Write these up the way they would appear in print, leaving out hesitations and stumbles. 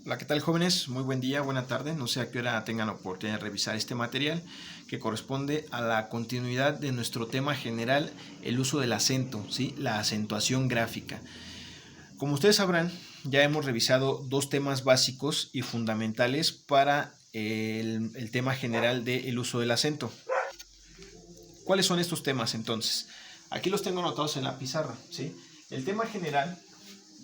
Hola, ¿qué tal, jóvenes? Muy buen día, buena tarde. No sé a qué hora tengan la oportunidad de revisar este material que corresponde a la continuidad de nuestro tema general, el uso del acento, ¿sí? La acentuación gráfica. Como ustedes sabrán, ya hemos revisado dos temas básicos y fundamentales para el tema general del uso del acento. ¿Cuáles son estos temas entonces? Aquí los tengo anotados en la pizarra, ¿sí? El tema general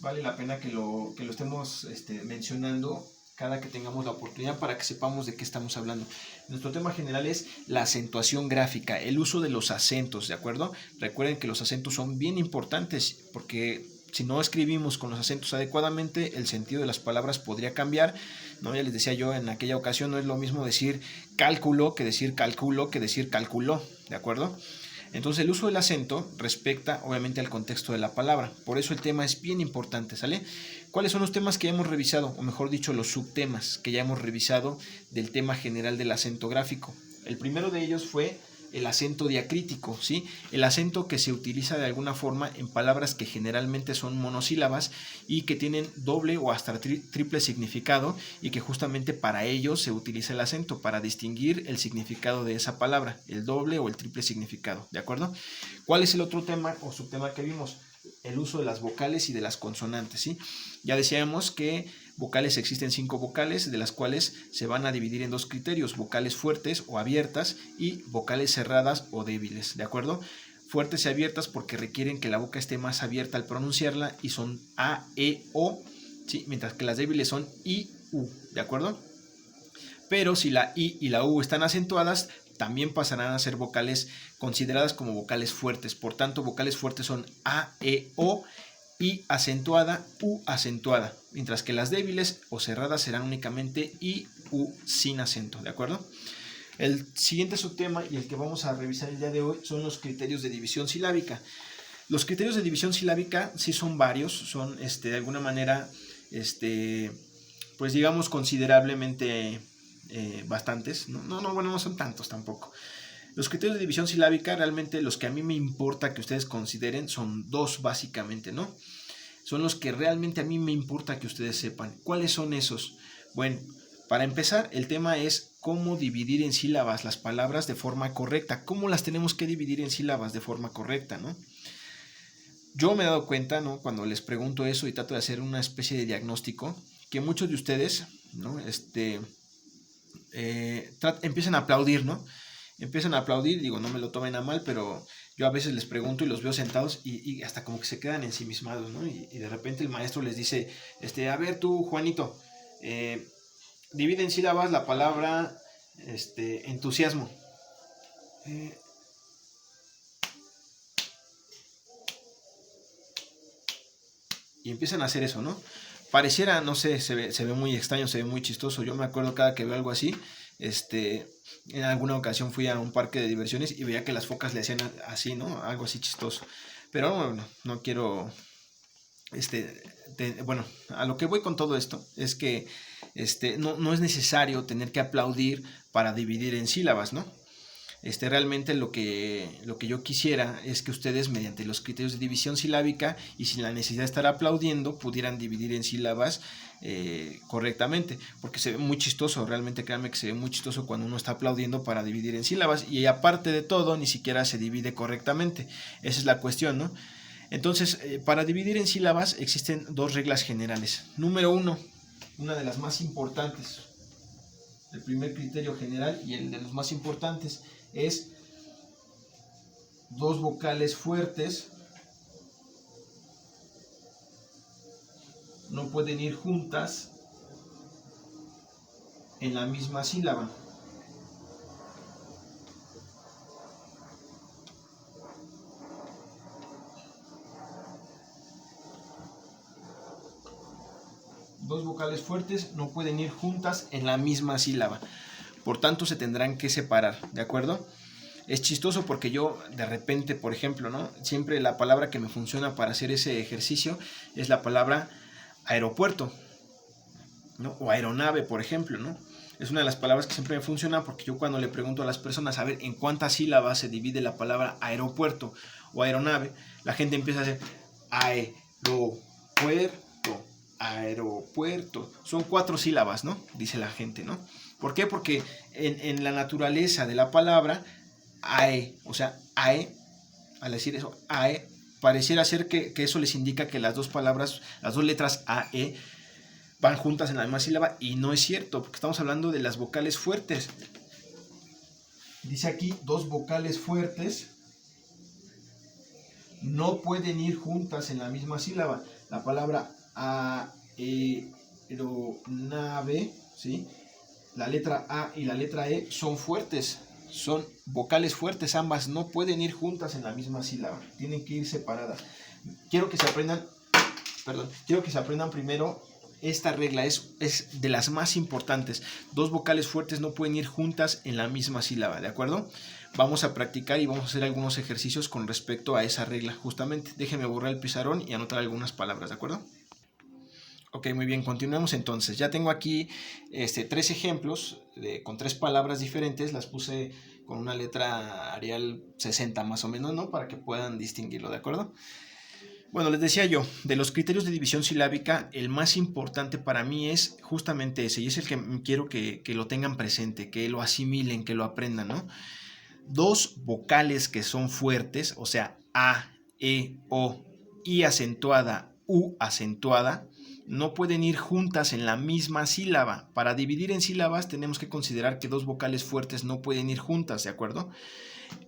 vale la pena que lo estemos mencionando cada que tengamos la oportunidad para que sepamos de qué estamos hablando. Nuestro tema general es la acentuación gráfica, el uso de los acentos, ¿de acuerdo? Recuerden que los acentos son bien importantes porque si no escribimos con los acentos adecuadamente, el sentido de las palabras podría cambiar, ¿no? Ya les decía yo en aquella ocasión, no es lo mismo decir cálculo que decir calculó, ¿de acuerdo? Entonces el uso del acento respecta obviamente al contexto de la palabra. Por eso el tema es bien importante, ¿sale? ¿Cuáles son los temas que ya hemos revisado? O mejor dicho, los subtemas que ya hemos revisado del tema general del acento gráfico. El primero de ellos fue el acento diacrítico, ¿sí? El acento que se utiliza de alguna forma en palabras que generalmente son monosílabas y que tienen doble o hasta triple significado y que justamente para ello se utiliza el acento, para distinguir el significado de esa palabra, el doble o el triple significado, ¿de acuerdo? ¿Cuál es el otro tema o subtema que vimos? El uso de las vocales y de las consonantes, ¿sí? Ya decíamos que vocales existen 5 vocales, de las cuales se van a dividir en dos criterios, vocales fuertes o abiertas y vocales cerradas o débiles, ¿de acuerdo? Fuertes y abiertas porque requieren que la boca esté más abierta al pronunciarla y son A, E, O, ¿sí? Mientras que las débiles son I, U, ¿de acuerdo? Pero si la I y la U están acentuadas, también pasarán a ser vocales consideradas como vocales fuertes. Por tanto, vocales fuertes son A, E, O, I acentuada, U acentuada. Mientras que las débiles o cerradas serán únicamente I, U sin acento, ¿de acuerdo? El siguiente subtema y el que vamos a revisar el día de hoy son los criterios de división silábica. Los criterios de división silábica sí son varios, son de alguna manera, pues digamos considerablemente bastantes. Bueno, no son tantos tampoco. Los criterios de división silábica, realmente los que a mí me importa que ustedes consideren son dos básicamente, ¿no? Son los que realmente a mí me importa que ustedes sepan. ¿Cuáles son esos? Bueno, para empezar, el tema es cómo dividir en sílabas las palabras de forma correcta. ¿Cómo las tenemos que dividir en sílabas de forma correcta, no? Yo me he dado cuenta, ¿no? Cuando les pregunto eso y trato de hacer una especie de diagnóstico, que muchos de ustedes, ¿no? Empiezan a aplaudir, ¿no? Empiezan a aplaudir, digo, no me lo tomen a mal, pero yo a veces les pregunto y los veo sentados y hasta como que se quedan ensimismados, ¿no? Y de repente el maestro les dice, a ver tú, Juanito, divide en sílabas la palabra, entusiasmo. Y empiezan a hacer eso, ¿no? Pareciera, no sé, se ve muy extraño, se ve muy chistoso. Yo me acuerdo cada que veo algo así, en alguna ocasión fui a un parque de diversiones y veía que las focas le hacían así, ¿no? Algo así chistoso. Pero bueno, no quiero, bueno, a lo que voy con todo esto es que no es necesario tener que aplaudir para dividir en sílabas, ¿no? Realmente lo que yo quisiera es que ustedes mediante los criterios de división silábica y sin la necesidad de estar aplaudiendo pudieran dividir en sílabas correctamente, porque se ve muy chistoso, realmente créanme que se ve muy chistoso cuando uno está aplaudiendo para dividir en sílabas y aparte de todo ni siquiera se divide correctamente. Esa es la cuestión, ¿no? Entonces, para dividir en sílabas existen dos reglas generales. Número uno, una de las más importantes, el primer criterio general y el de los más importantes es dos vocales fuertes no pueden ir juntas en la misma sílaba. Dos vocales fuertes no pueden ir juntas en la misma sílaba. Por tanto, se tendrán que separar, ¿de acuerdo? Es chistoso porque yo de repente, por ejemplo, ¿no? Siempre la palabra que me funciona para hacer ese ejercicio es la palabra aeropuerto, ¿no? O aeronave, por ejemplo, ¿no? Es una de las palabras que siempre me funciona porque yo cuando le pregunto a las personas a ver en cuántas sílabas se divide la palabra aeropuerto o aeronave, la gente empieza a hacer aeropuerto, aeropuerto. Son 4 sílabas, ¿no? Dice la gente, ¿no? ¿Por qué? Porque en la naturaleza de la palabra, ae, o sea, ae, al decir eso, ae, pareciera ser que eso les indica que las dos palabras, las dos letras ae, van juntas en la misma sílaba, y no es cierto, porque estamos hablando de las vocales fuertes. Dice aquí, dos vocales fuertes no pueden ir juntas en la misma sílaba. La palabra aeronave, ¿sí? La letra A y la letra E son fuertes, son vocales fuertes, ambas no pueden ir juntas en la misma sílaba, tienen que ir separadas. Quiero que se aprendan primero esta regla, es de las más importantes. Dos vocales fuertes no pueden ir juntas en la misma sílaba, ¿de acuerdo? Vamos a practicar y vamos a hacer algunos ejercicios con respecto a esa regla, justamente. Déjenme borrar el pizarrón y anotar algunas palabras, ¿de acuerdo? Ok, muy bien, continuemos entonces. Ya tengo aquí 3 ejemplos con 3 palabras diferentes. Las puse con una letra Arial 60 más o menos, ¿no? Para que puedan distinguirlo, ¿de acuerdo? Bueno, les decía yo, de los criterios de división silábica, el más importante para mí es justamente ese, y es el que quiero que lo tengan presente, que lo asimilen, que lo aprendan, ¿no? Dos vocales que son fuertes, o sea, A, E, O, I acentuada, U acentuada, no pueden ir juntas en la misma sílaba. Para dividir en sílabas tenemos que considerar que dos vocales fuertes no pueden ir juntas, ¿de acuerdo?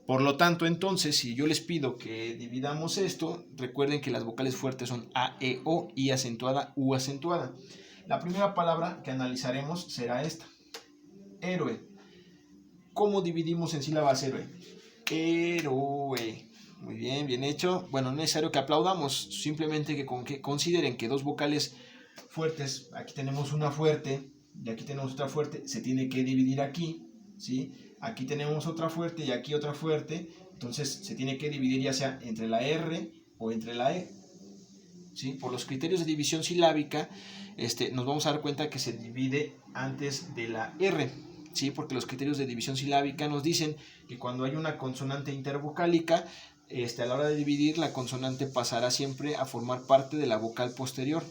Por lo tanto, entonces, si yo les pido que dividamos esto, recuerden que las vocales fuertes son A, E, O, I acentuada, U acentuada. La primera palabra que analizaremos será esta, héroe. ¿Cómo dividimos en sílabas héroe? Héroe. Muy bien, bien hecho. Bueno, no es necesario que aplaudamos, simplemente que consideren que dos vocales fuertes, aquí tenemos una fuerte y aquí tenemos otra fuerte, se tiene que dividir aquí, ¿sí? Aquí tenemos otra fuerte y aquí otra fuerte, entonces se tiene que dividir ya sea entre la R o entre la E, ¿sí? Por los criterios de división silábica, nos vamos a dar cuenta que se divide antes de la R, ¿sí? Porque los criterios de división silábica nos dicen que cuando hay una consonante intervocálica, a la hora de dividir, la consonante pasará siempre a formar parte de la vocal posterior.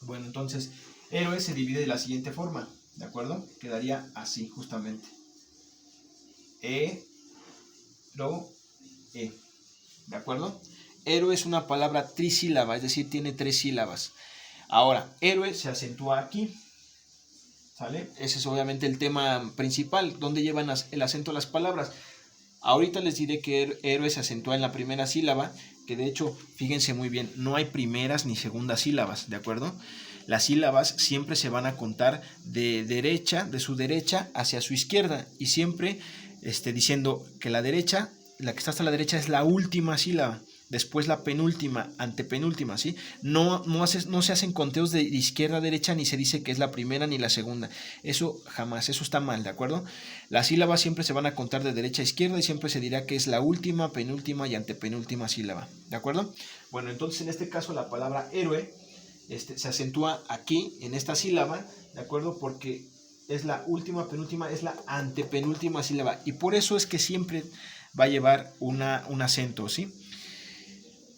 Bueno, entonces, héroe se divide de la siguiente forma, ¿de acuerdo? Quedaría así, justamente. ¿de acuerdo? Héroe es una palabra trisílaba, es decir, tiene 3 sílabas. Ahora, héroe se acentúa aquí, ¿sale? Ese es obviamente el tema principal, ¿dónde llevan el acento las palabras? Ahorita les diré que héroe se acentúa en la primera sílaba, que de hecho, fíjense muy bien, no hay primeras ni segundas sílabas, ¿de acuerdo? Las sílabas siempre se van a contar de su derecha hacia su izquierda, y siempre diciendo que la derecha, la que está hasta la derecha es la última sílaba, después la penúltima, antepenúltima, ¿sí? No se hacen conteos de izquierda a derecha, ni se dice que es la primera ni la segunda. Eso jamás, eso está mal, ¿de acuerdo? Las sílabas siempre se van a contar de derecha a izquierda y siempre se dirá que es la última, penúltima y antepenúltima sílaba, ¿de acuerdo? Bueno, entonces en este caso la palabra héroe se acentúa aquí, en esta sílaba, ¿de acuerdo? Porque es la última, penúltima, es la antepenúltima sílaba, y por eso es que siempre va a llevar un acento, ¿sí?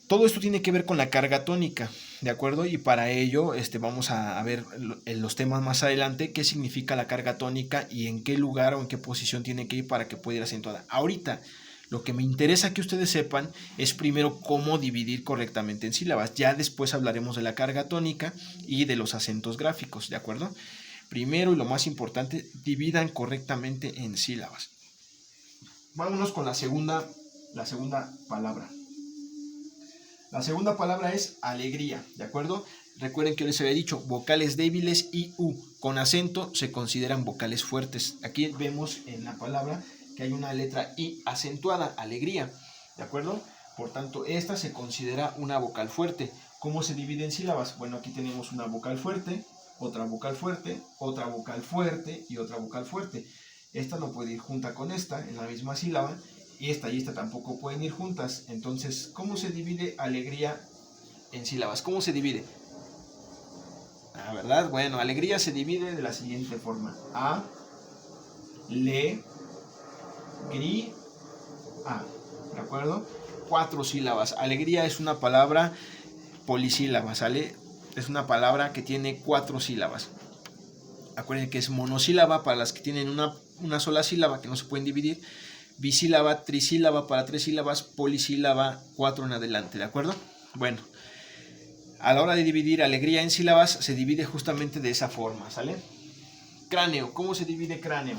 Todo esto tiene que ver con la carga tónica, ¿de acuerdo? Y para ello vamos a ver en los temas más adelante qué significa la carga tónica y en qué lugar o en qué posición tiene que ir para que pueda ir acentuada. Ahorita, lo que me interesa que ustedes sepan es primero cómo dividir correctamente en sílabas. Ya después hablaremos de la carga tónica y de los acentos gráficos, ¿de acuerdo? Primero y lo más importante, dividan correctamente en sílabas. Vámonos con la segunda palabra. La segunda palabra es alegría, ¿de acuerdo? Recuerden que yo les había dicho vocales débiles y U con acento se consideran vocales fuertes. Aquí vemos en la palabra que hay una letra I acentuada, alegría, ¿de acuerdo? Por tanto, esta se considera una vocal fuerte. ¿Cómo se divide en sílabas? Bueno, aquí tenemos una vocal fuerte, otra vocal fuerte, otra vocal fuerte y otra vocal fuerte. Esta no puede ir junta con esta en la misma sílaba. Y esta tampoco pueden ir juntas. Entonces, ¿cómo se divide alegría en sílabas? ¿Cómo se divide? ¿Verdad? Bueno, alegría se divide de la siguiente forma. A, le, gri, a. ¿De acuerdo? 4 sílabas. Alegría es una palabra polisílaba, ¿sale? es una palabra que tiene 4 sílabas. Acuérdense que es monosílaba para las que tienen una sola sílaba que no se pueden dividir, bisílaba, trisílaba para 3 sílabas, polisílaba 4 en adelante, ¿de acuerdo? Bueno, a la hora de dividir alegría en sílabas se divide justamente de esa forma, ¿sale? Cráneo, ¿cómo se divide cráneo?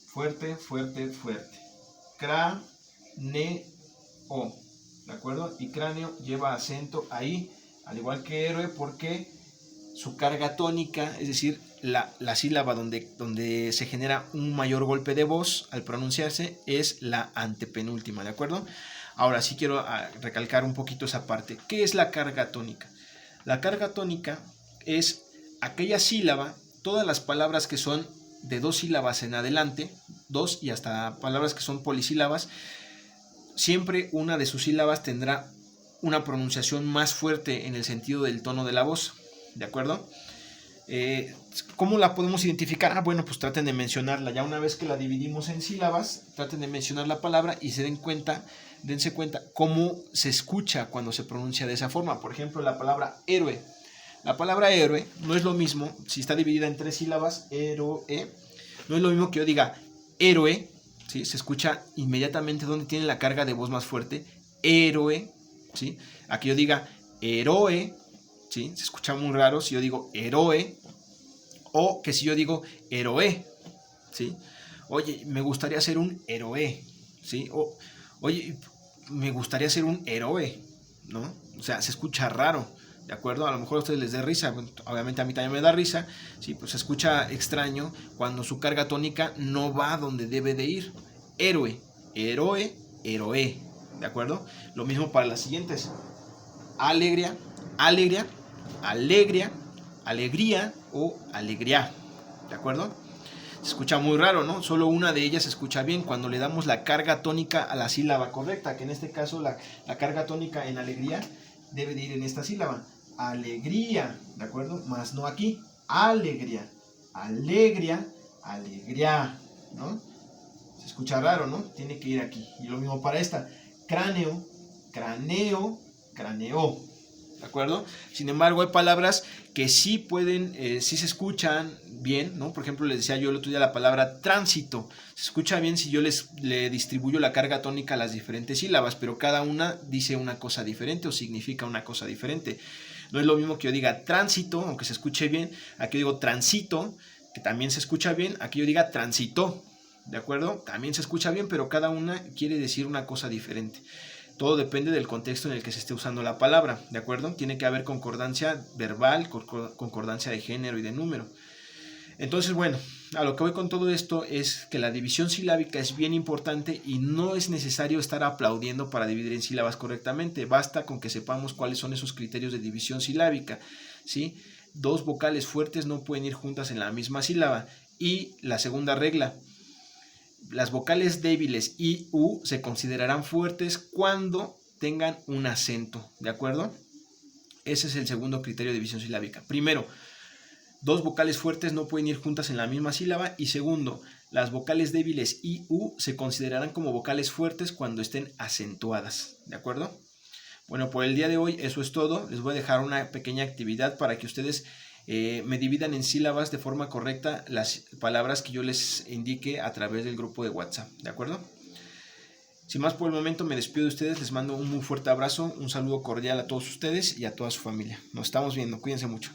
Fuerte, fuerte, fuerte. Cráneo, ¿de acuerdo? Y cráneo lleva acento ahí, al igual que héroe, porque su carga tónica, es decir, la sílaba donde se genera un mayor golpe de voz al pronunciarse, es la antepenúltima, ¿de acuerdo? Ahora sí quiero recalcar un poquito esa parte. ¿Qué es la carga tónica? La carga tónica es aquella sílaba, todas las palabras que son de 2 sílabas en adelante, 2 y hasta palabras que son polisílabas, siempre una de sus sílabas tendrá una pronunciación más fuerte en el sentido del tono de la voz, ¿de acuerdo? ¿Cómo la podemos identificar? Bueno, pues traten de mencionarla. Ya una vez que la dividimos en sílabas, traten de mencionar la palabra y dense cuenta cómo se escucha cuando se pronuncia de esa forma. Por ejemplo, la palabra héroe. La palabra héroe no es lo mismo, si está dividida en 3 sílabas, héroe, no es lo mismo que yo diga héroe, ¿sí? Se escucha inmediatamente donde tiene la carga de voz más fuerte, héroe, ¿sí? A que yo diga héroe, ¿sí? Se escucha muy raro si yo digo héroe, o que si yo digo héroe, ¿sí? Oye, me gustaría ser un héroe, ¿sí? O, oye, me gustaría ser un héroe, ¿no? O sea, se escucha raro, ¿de acuerdo? A lo mejor a ustedes les dé risa, obviamente a mí también me da risa, ¿sí? Pues se escucha extraño cuando su carga tónica no va donde debe de ir. Héroe, héroe, héroe, ¿de acuerdo? Lo mismo para las siguientes. Alegría, alegría, alegría, alegría o alegría, ¿de acuerdo? Se escucha muy raro, ¿no? Solo una de ellas se escucha bien cuando le damos la carga tónica a la sílaba correcta, que en este caso la carga tónica en alegría debe de ir en esta sílaba. Alegría, ¿de acuerdo? Más no aquí. Alegría, alegría, alegría, ¿no? Se escucha raro, ¿no? Tiene que ir aquí. Y lo mismo para esta. Cráneo, cráneo, cráneo, ¿de acuerdo? Sin embargo, hay palabras que sí pueden, sí se escuchan bien, ¿no? Por ejemplo, les decía yo el otro día la palabra tránsito. Se escucha bien si yo le distribuyo la carga tónica a las diferentes sílabas, pero cada una dice una cosa diferente o significa una cosa diferente. No es lo mismo que yo diga tránsito, aunque se escuche bien, aquí yo digo transito, que también se escucha bien, aquí yo diga transitó, ¿de acuerdo? También se escucha bien, pero cada una quiere decir una cosa diferente. Todo depende del contexto en el que se esté usando la palabra, ¿de acuerdo? Tiene que haber concordancia verbal, concordancia de género y de número. Entonces, bueno, a lo que voy con todo esto es que la división silábica es bien importante y no es necesario estar aplaudiendo para dividir en sílabas correctamente. Basta con que sepamos cuáles son esos criterios de división silábica, ¿sí? 2 vocales fuertes no pueden ir juntas en la misma sílaba. Y la segunda regla, las vocales débiles I, U se considerarán fuertes cuando tengan un acento, ¿de acuerdo? Ese es el segundo criterio de división silábica. Primero, 2 vocales fuertes no pueden ir juntas en la misma sílaba. Y segundo, las vocales débiles I, U se considerarán como vocales fuertes cuando estén acentuadas, ¿de acuerdo? Bueno, por el día de hoy eso es todo. Les voy a dejar una pequeña actividad para que ustedes me dividan en sílabas de forma correcta las palabras que yo les indique a través del grupo de WhatsApp, ¿de acuerdo? Sin más por el momento me despido de ustedes, les mando un muy fuerte abrazo, un saludo cordial a todos ustedes y a toda su familia. Nos estamos viendo, cuídense mucho.